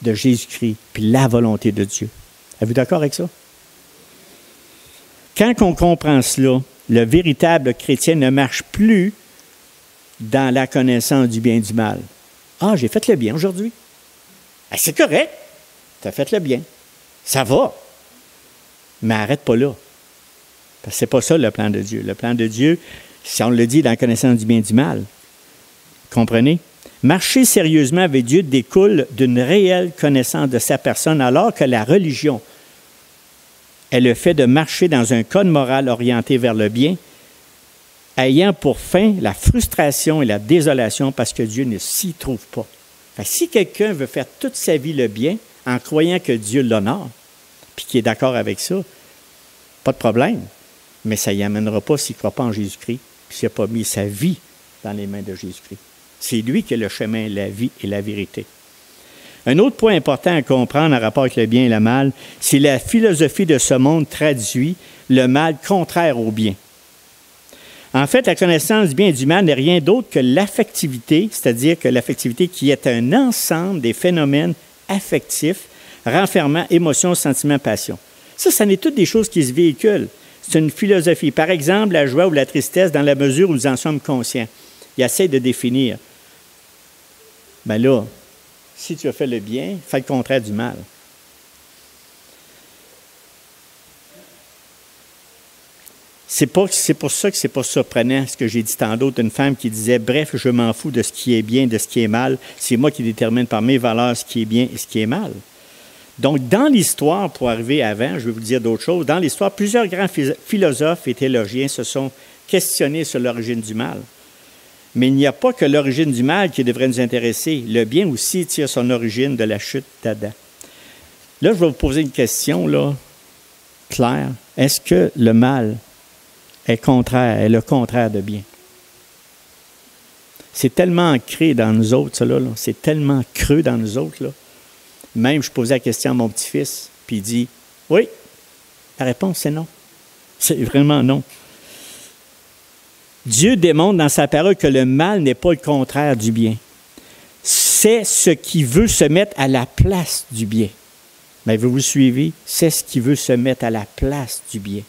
de Jésus-Christ, puis la volonté de Dieu. Êtes-vous d'accord avec ça? Quand on comprend cela, le véritable chrétien ne marche plus dans la connaissance du bien et du mal. Ah, j'ai fait le bien aujourd'hui. Ah, c'est correct. Tu as fait le bien. Ça va. Mais arrête pas là. Parce que ce n'est pas ça le plan de Dieu. Le plan de Dieu, si on le dit dans la connaissance du bien et du mal, comprenez? Marcher sérieusement avec Dieu découle d'une réelle connaissance de sa personne, alors que la religion est le fait de marcher dans un code moral orienté vers le bien, ayant pour fin la frustration et la désolation parce que Dieu ne s'y trouve pas. Fait que si quelqu'un veut faire toute sa vie le bien en croyant que Dieu l'honore, puis qu'il est d'accord avec ça, pas de problème. Mais ça n'y amènera pas s'il ne croit pas en Jésus-Christ, puis s'il n'a pas mis sa vie dans les mains de Jésus-Christ. C'est lui qui est le chemin, la vie et la vérité. Un autre point important à comprendre en rapport avec le bien et le mal, c'est la philosophie de ce monde traduit le mal contraire au bien. En fait, la connaissance du bien et du mal n'est rien d'autre que l'affectivité, c'est-à-dire que l'affectivité qui est un ensemble des phénomènes affectifs renfermant émotions, sentiments, passions. Ça n'est toutes des choses qui se véhiculent. C'est une philosophie. Par exemple, la joie ou la tristesse, dans la mesure où nous en sommes conscients. Il essaie de définir. Bien là, si tu as fait le bien, fais le contraire du mal. C'est pour ça que ce n'est pas surprenant ce que j'ai dit tantôt d'une femme qui disait « Bref, je m'en fous de ce qui est bien, de ce qui est mal. C'est moi qui détermine par mes valeurs ce qui est bien et ce qui est mal. » Donc, dans l'histoire, pour arriver avant, je vais vous dire d'autres choses, dans l'histoire, plusieurs grands philosophes et théologiens se sont questionnés sur l'origine du mal. Mais il n'y a pas que l'origine du mal qui devrait nous intéresser. Le bien aussi tire son origine de la chute d'Adam. Là, je vais vous poser une question, là, claire. Est-ce que le mal est le contraire de bien? C'est tellement ancré dans nous autres, ça, là. C'est tellement creux dans nous autres, là. Même, je posais la question à mon petit-fils, puis il dit « Oui. » La réponse, c'est non. C'est vraiment non. Dieu démontre dans sa parole que le mal n'est pas le contraire du bien. C'est ce qui veut se mettre à la place du bien. Mais vous suivez? C'est ce qui veut se mettre à la place du bien.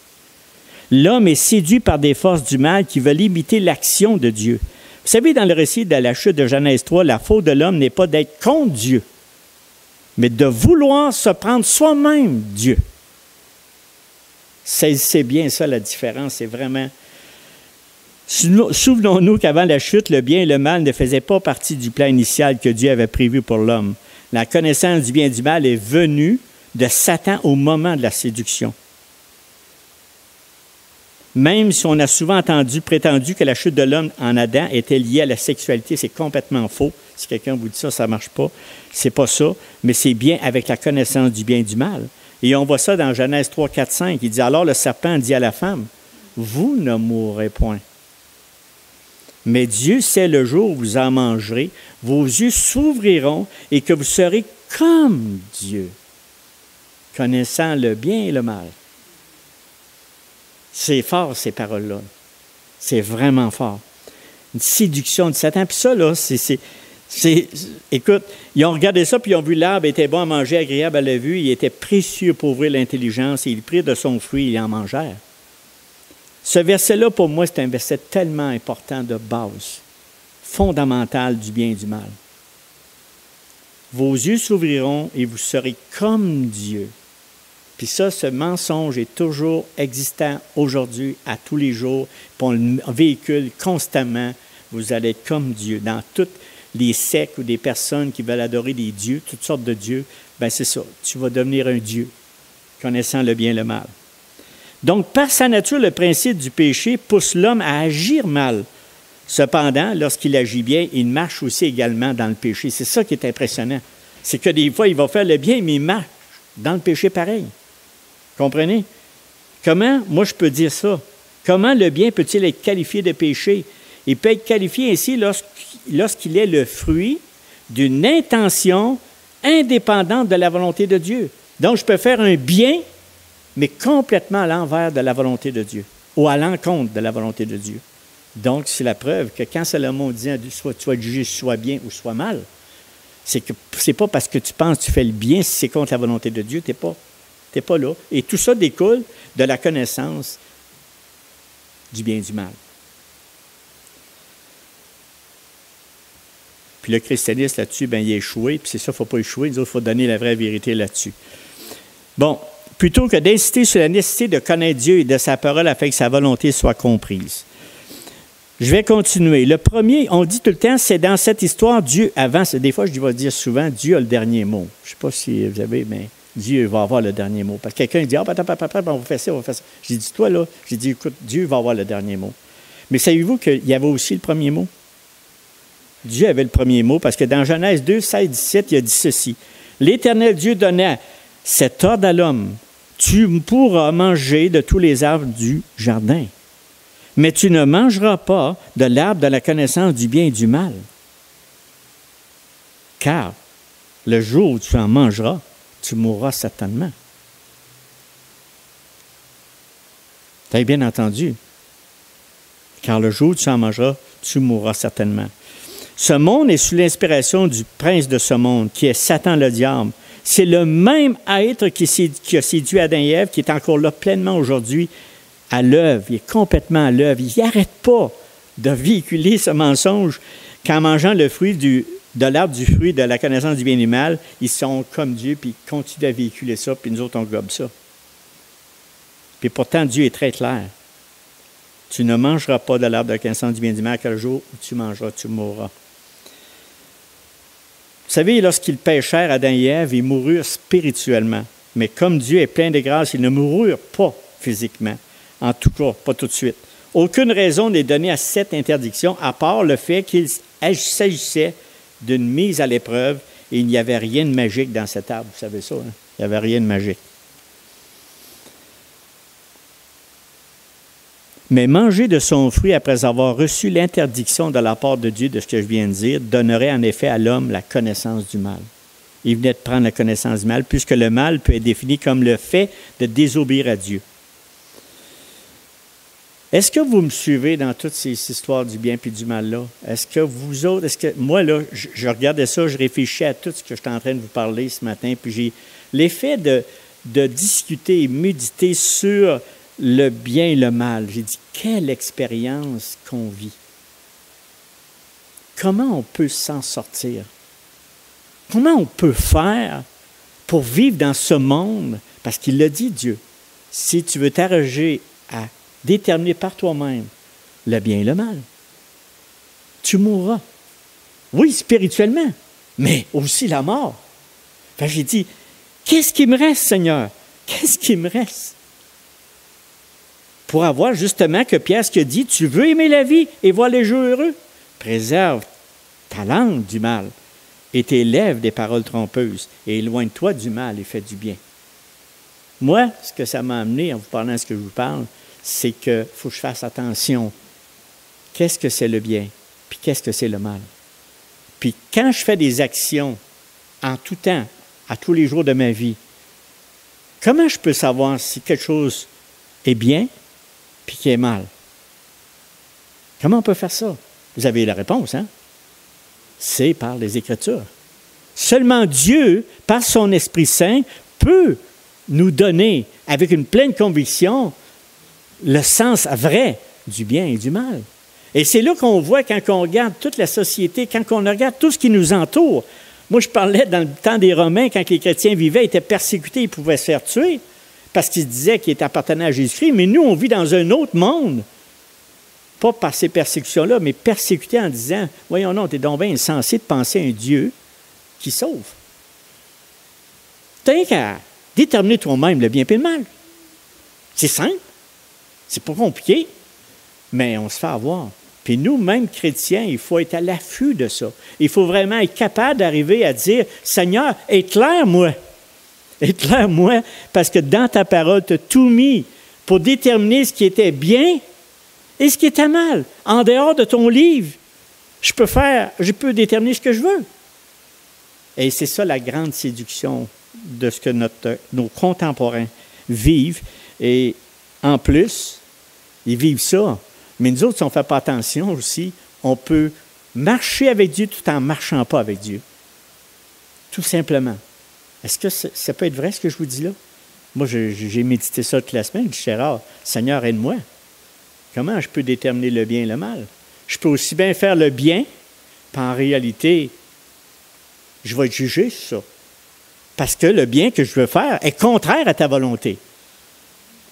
L'homme est séduit par des forces du mal qui veulent imiter l'action de Dieu. Vous savez, dans le récit de la chute de Genèse 3, la faute de l'homme n'est pas d'être contre Dieu, mais de vouloir se prendre soi-même Dieu. Saisissez bien ça, la différence, c'est vraiment... Souvenons-nous qu'avant la chute, le bien et le mal ne faisaient pas partie du plan initial que Dieu avait prévu pour l'homme. La connaissance du bien et du mal est venue de Satan au moment de la séduction. Même si on a souvent prétendu que la chute de l'homme en Adam était liée à la sexualité, c'est complètement faux. Si quelqu'un vous dit ça, ça ne marche pas. C'est pas ça, mais c'est bien avec la connaissance du bien et du mal. Et on voit ça dans Genèse 3, 4, 5. Il dit, alors le serpent dit à la femme, « Vous ne mourrez point. Mais Dieu sait le jour où vous en mangerez, vos yeux s'ouvriront et que vous serez comme Dieu, connaissant le bien et le mal. » C'est fort, ces paroles-là. C'est vraiment fort. Une séduction de Satan. Puis ça, là, écoute, ils ont regardé ça, puis ils ont vu l'arbre était bon à manger, agréable à la vue, il était précieux pour ouvrir l'intelligence, et ils prirent de son fruit, et ils en mangèrent. Ce verset-là, pour moi, c'est un verset tellement important de base, fondamental du bien et du mal. Vos yeux s'ouvriront et vous serez comme Dieu. Puis ça, ce mensonge est toujours existant aujourd'hui, à tous les jours, puis on le véhicule constamment. Vous allez être comme Dieu. Dans toutes les sectes ou des personnes qui veulent adorer des dieux, toutes sortes de dieux, bien c'est ça, tu vas devenir un Dieu, connaissant le bien et le mal. Donc, par sa nature, le principe du péché pousse l'homme à agir mal. Cependant, lorsqu'il agit bien, il marche aussi également dans le péché. C'est ça qui est impressionnant. C'est que des fois, il va faire le bien, mais il marche dans le péché pareil. Comprenez? Comment, moi je peux dire ça, comment le bien peut-il être qualifié de péché? Il peut être qualifié ainsi lorsqu'il est le fruit d'une intention indépendante de la volonté de Dieu. Donc, je peux faire un bien, mais complètement à l'envers de la volonté de Dieu, ou à l'encontre de la volonté de Dieu. Donc, c'est la preuve que quand Salomon dit soit tu vas juger soit bien ou soit mal, c'est que c'est pas parce que tu penses que tu fais le bien, si c'est contre la volonté de Dieu, tu n'es pas là. Et tout ça découle de la connaissance du bien et du mal. Puis le christianisme là-dessus, bien, il a échoué, puis c'est ça, il ne faut pas échouer, il faut donner la vraie vérité là-dessus. Bon, plutôt que d'insister sur la nécessité de connaître Dieu et de sa parole afin que sa volonté soit comprise. Je vais continuer. Le premier, on dit tout le temps, c'est dans cette histoire, Dieu avance. Des fois, je vais dire souvent, Dieu a le dernier mot. Je ne sais pas si vous avez, mais Dieu va avoir le dernier mot. Parce que quelqu'un dit, on va faire ça, on va faire ça. J'ai dit, toi là, j'ai dit, écoute, Dieu va avoir le dernier mot. Mais savez-vous qu'il y avait aussi le premier mot? Dieu avait le premier mot, parce que dans Genèse 2, 16, 17, il a dit ceci. L'Éternel Dieu donna cet ordre à l'homme. Tu pourras manger de tous les arbres du jardin, mais tu ne mangeras pas de l'arbre de la connaissance du bien et du mal. Car le jour où tu en mangeras, tu mourras certainement. Tu as bien entendu. Car le jour où tu en mangeras, tu mourras certainement. Ce monde est sous l'inspiration du prince de ce monde, qui est Satan le diable. C'est le même être qui a séduit Adam et Ève, qui est encore là pleinement aujourd'hui à l'œuvre. Il est complètement à l'œuvre. Il n'arrête pas de véhiculer ce mensonge qu'en mangeant le fruit de l'arbre du fruit de la connaissance du bien et du mal, ils sont comme Dieu, puis ils continuent à véhiculer ça, puis nous autres, on gobe ça. Puis pourtant, Dieu est très clair. Tu ne mangeras pas de l'arbre de la connaissance du bien et du mal, car le jour où tu mangeras, tu mourras. Vous savez, lorsqu'ils péchèrent, Adam et Ève, ils moururent spirituellement. Mais comme Dieu est plein de grâce, ils ne moururent pas physiquement. En tout cas, pas tout de suite. Aucune raison n'est donnée à cette interdiction, à part le fait qu'il s'agissait d'une mise à l'épreuve et il n'y avait rien de magique dans cet arbre. Vous savez ça, hein? Il n'y avait rien de magique. Mais manger de son fruit après avoir reçu l'interdiction de la part de Dieu de ce que je viens de dire, donnerait en effet à l'homme la connaissance du mal. Il venait de prendre la connaissance du mal, puisque le mal peut être défini comme le fait de désobéir à Dieu. Est-ce que vous me suivez dans toutes ces histoires du bien et du mal-là? Est-ce que vous autres, moi, là, je regardais ça, je réfléchissais à tout ce que je suis en train de vous parler ce matin, puis j'ai l'effet de discuter et méditer sur le bien et le mal. J'ai dit, quelle expérience qu'on vit. Comment on peut s'en sortir? Comment on peut faire pour vivre dans ce monde? Parce qu'il l'a dit, Dieu. si tu veux t'arroger à déterminer par toi-même le bien et le mal, tu mourras. Oui, spirituellement, mais aussi la mort. Enfin, j'ai dit, qu'est-ce qui me reste, Seigneur? Qu'est-ce qui me reste? Pour avoir justement que Pierre ce qu'il a dit, tu veux aimer la vie et voir les jours heureux? Préserve ta langue du mal et tes lèvres des paroles trompeuses et éloigne-toi du mal et fais du bien. Moi, ce que ça m'a amené en vous parlant de ce que je vous parle, c'est qu'il faut que je fasse attention. Qu'est-ce que c'est le bien? Puis qu'est-ce que c'est le mal? Puis quand je fais des actions en tout temps, à tous les jours de ma vie, comment je peux savoir si quelque chose est bien puis qui est mal? Comment on peut faire ça? Vous avez la réponse, hein? C'est par les Écritures. Seulement Dieu, par son Esprit Saint, peut nous donner, avec une pleine conviction, le sens vrai du bien et du mal. Et c'est là qu'on voit, quand on regarde toute la société, quand on regarde tout ce qui nous entoure. Moi, je parlais dans le temps des Romains, quand les chrétiens vivaient, ils étaient persécutés, ils pouvaient se faire tuer, parce qu'ils disaient qu'ils appartenaient à Jésus-Christ. Mais nous, on vit dans un autre monde. Pas par ces persécutions-là, mais persécutés en disant, voyons non, t'es donc bien insensé de penser à un Dieu qui sauve. T'as qu'à déterminer toi-même le bien et le mal. C'est simple. C'est pas compliqué, mais on se fait avoir. Puis nous, même chrétiens, il faut être à l'affût de ça. Il faut vraiment être capable d'arriver à dire, Seigneur, éclaire-moi. Éclaire-moi, parce que dans ta parole, tu as tout mis pour déterminer ce qui était bien et ce qui était mal. En dehors de ton livre, je peux déterminer ce que je veux. Et c'est ça la grande séduction de ce que nos contemporains vivent. Et en plus, ils vivent ça. Mais nous autres, si on ne fait pas attention aussi, on peut marcher avec Dieu tout en ne marchant pas avec Dieu. Tout simplement. Est-ce que ça peut être vrai ce que je vous dis là? Moi, j'ai médité ça toute la semaine. Je dis, Gérard, Seigneur, aide-moi. Comment je peux déterminer le bien et le mal? Je peux aussi bien faire le bien, puis en réalité, je vais être jugé sur ça. Parce que le bien que je veux faire est contraire à ta volonté.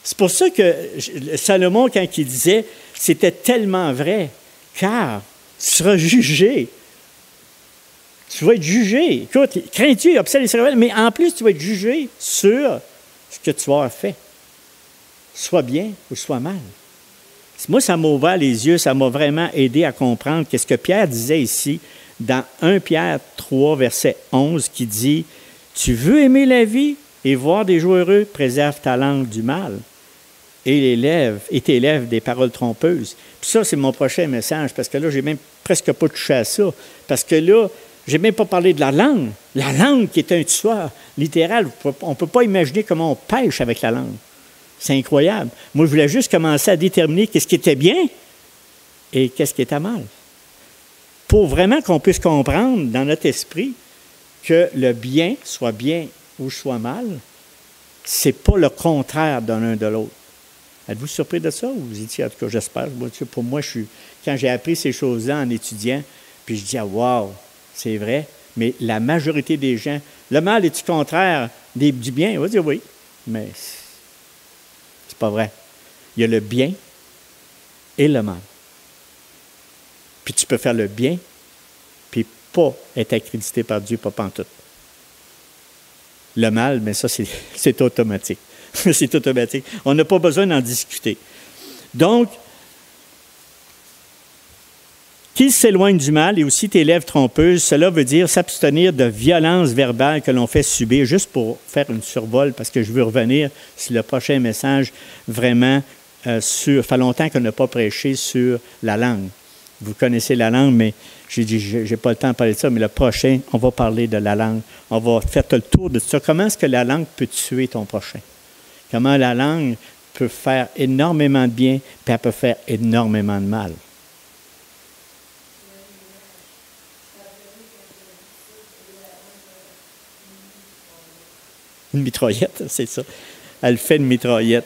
C'est pour ça que Salomon, quand il disait, c'était tellement vrai, car tu seras jugé. Tu vas être jugé. Écoute, crains Dieu, observe les cérémonies, mais en plus, tu vas être jugé sur ce que tu as fait, soit bien ou soit mal. Moi, ça m'a ouvert les yeux, ça m'a vraiment aidé à comprendre qu'est-ce que Pierre disait ici, dans 1 Pierre 3, verset 11, qui dit, « Tu veux aimer la vie et voir des jours heureux, préserve ta langue du mal et tes lèvres des paroles trompeuses. » Puis ça, c'est mon prochain message, parce que là, j'ai même presque pas touché à ça, parce que là, j'ai même pas parlé de la langue. La langue qui est un tueur littéral. On ne peut pas imaginer comment on pêche avec la langue. C'est incroyable. Moi, je voulais juste commencer à déterminer qu'est-ce qui était bien et qu'est-ce qui était mal. Pour vraiment qu'on puisse comprendre dans notre esprit que le bien, soit bien ou soit mal, c'est pas le contraire d'un l'un de l'autre. Êtes-vous surpris de ça? Ou vous étiez, en tout cas, j'espère. Pour moi, quand j'ai appris ces choses-là en étudiant, puis je dis, ah, wow, c'est vrai, mais la majorité des gens, le mal est-tu contraire du bien? On va dire oui, mais c'est pas vrai. Il y a le bien et le mal. Puis tu peux faire le bien, puis pas être accrédité par Dieu, pas pantoute. Le mal, mais ça, c'est automatique. C'est automatique. On n'a pas besoin d'en discuter. Donc, qu'il s'éloigne du mal et aussi tes lèvres trompeuses, cela veut dire s'abstenir de violences verbales que l'on fait subir, juste pour faire une survol, parce que je veux revenir sur le prochain message vraiment sur... Ça fait longtemps qu'on n'a pas prêché sur la langue. Vous connaissez la langue, mais j'ai dit, je n'ai pas le temps de parler de ça, mais le prochain, on va parler de la langue. On va faire le tour de ça. Comment est-ce que la langue peut tuer ton prochain? Comment la langue peut faire énormément de bien, puis elle peut faire énormément de mal. Une mitraillette, c'est ça. Elle fait une mitraillette.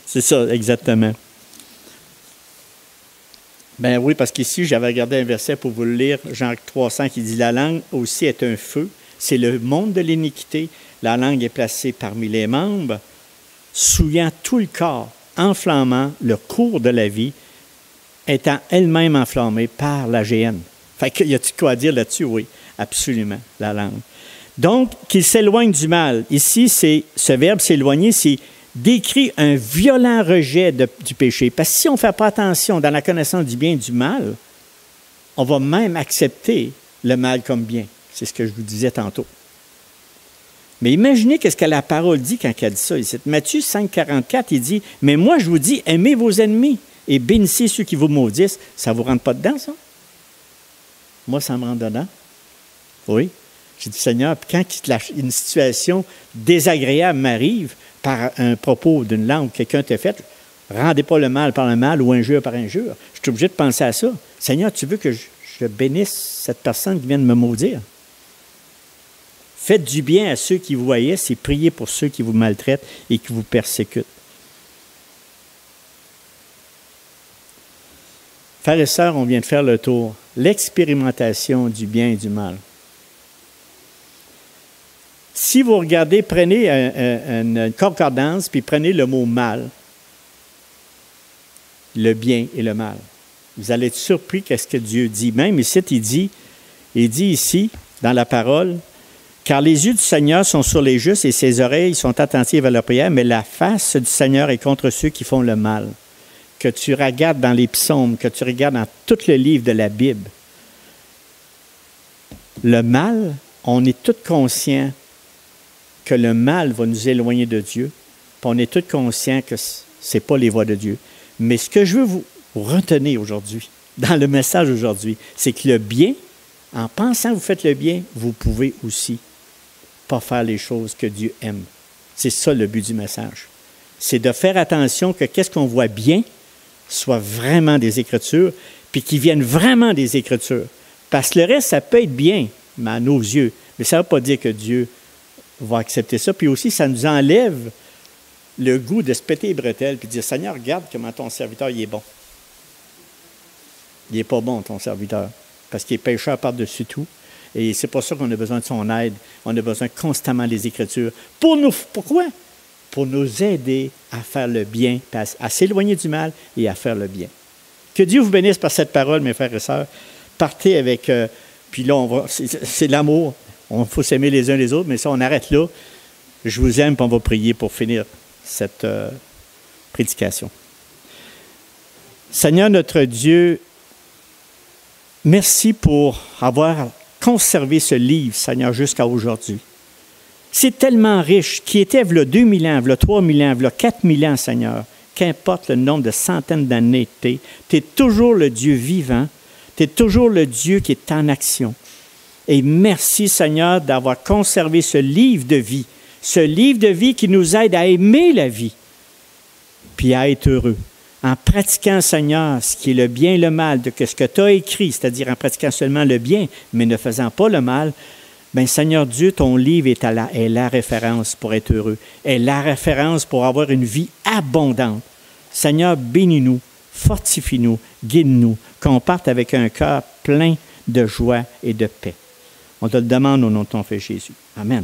C'est ça, exactement. Ben oui, parce qu'ici, j'avais regardé un verset pour vous le lire, Jean 300, qui dit « La langue aussi est un feu, c'est le monde de l'iniquité. La langue est placée parmi les membres souillant tout le corps, enflammant le cours de la vie, étant elle-même enflammée par la géhenne. Fait qu'il y a-t-il quoi à dire là-dessus? Oui, absolument, la langue. Donc, qu'il s'éloigne du mal. Ici, ce verbe s'éloigner, c'est décrit un violent rejet du péché. Parce que si on ne fait pas attention dans la connaissance du bien et du mal, on va même accepter le mal comme bien. C'est ce que je vous disais tantôt. Mais imaginez ce que la parole dit quand elle dit ça. Ici, Matthieu 5, 44, il dit « Mais moi, je vous dis, aimez vos ennemis et bénissez ceux qui vous maudissent. » Ça ne vous rentre pas dedans, ça? Moi, ça me rentre dedans. Oui. J'ai dit, Seigneur, quand une situation désagréable m'arrive par un propos d'une langue que quelqu'un t'a faite, rendez pas le mal par le mal ou injure par injure. Je suis obligé de penser à ça. Seigneur, tu veux que je bénisse cette personne qui vient de me maudire? Faites du bien à ceux qui vous voyaient, c'est prier pour ceux qui vous maltraitent et qui vous persécutent. Frères et sœurs, on vient de faire le tour. L'expérimentation du bien et du mal. Si vous regardez, prenez une concordance, puis prenez le mot « mal », le bien et le mal. Vous allez être surpris qu'est-ce que Dieu dit. Même ici, il dit ici, dans la parole, « Car les yeux du Seigneur sont sur les justes et ses oreilles sont attentives à leur prière, mais la face du Seigneur est contre ceux qui font le mal. » Que tu regardes dans les psaumes, que tu regardes dans tout le livre de la Bible. Le mal, on est tous conscients que le mal va nous éloigner de Dieu, puis on est tous conscients que ce n'est pas les voies de Dieu. Mais ce que je veux vous retenir aujourd'hui, dans le message aujourd'hui, c'est que le bien, en pensant que vous faites le bien, vous pouvez aussi pas faire les choses que Dieu aime. C'est ça le but du message. C'est de faire attention que qu'est-ce qu'on voit bien soit vraiment des Écritures, puis qu'ils viennent vraiment des Écritures. Parce que le reste, ça peut être bien, mais à nos yeux. Mais ça ne veut pas dire que Dieu va accepter ça. Puis aussi, ça nous enlève le goût de se péter les bretelles puis de dire, Seigneur, regarde comment ton serviteur, il est bon. Il n'est pas bon, ton serviteur, parce qu'il est pécheur par-dessus tout. Et c'est pour ça qu'on a besoin de son aide. On a besoin constamment des Écritures. Pourquoi? Pour nous aider à faire le bien, à s'éloigner du mal et à faire le bien. Que Dieu vous bénisse par cette parole, mes frères et sœurs. Partez avec... puis là, c'est l'amour. Il faut s'aimer les uns les autres, mais ça, on arrête là. Je vous aime, puis on va prier pour finir cette prédication. Seigneur notre Dieu, merci pour avoir conservé ce livre, Seigneur, jusqu'à aujourd'hui. C'est tellement riche, qui était v'là 2000 ans, v'là 3000 ans, v'là 4000 ans, Seigneur. Qu'importe le nombre de centaines d'années que tu es toujours le Dieu vivant, tu es toujours le Dieu qui est en action. Et merci, Seigneur, d'avoir conservé ce livre de vie qui nous aide à aimer la vie, puis à être heureux. En pratiquant, Seigneur, ce qui est le bien et le mal, de ce que tu as écrit, c'est-à-dire en pratiquant seulement le bien, mais ne faisant pas le mal, bien, Seigneur Dieu, ton livre est la référence pour être heureux, est la référence pour avoir une vie abondante. Seigneur, bénis-nous, fortifie-nous, guide-nous, qu'on parte avec un cœur plein de joie et de paix. On te le demande au nom de ton Fils Jésus. Amen.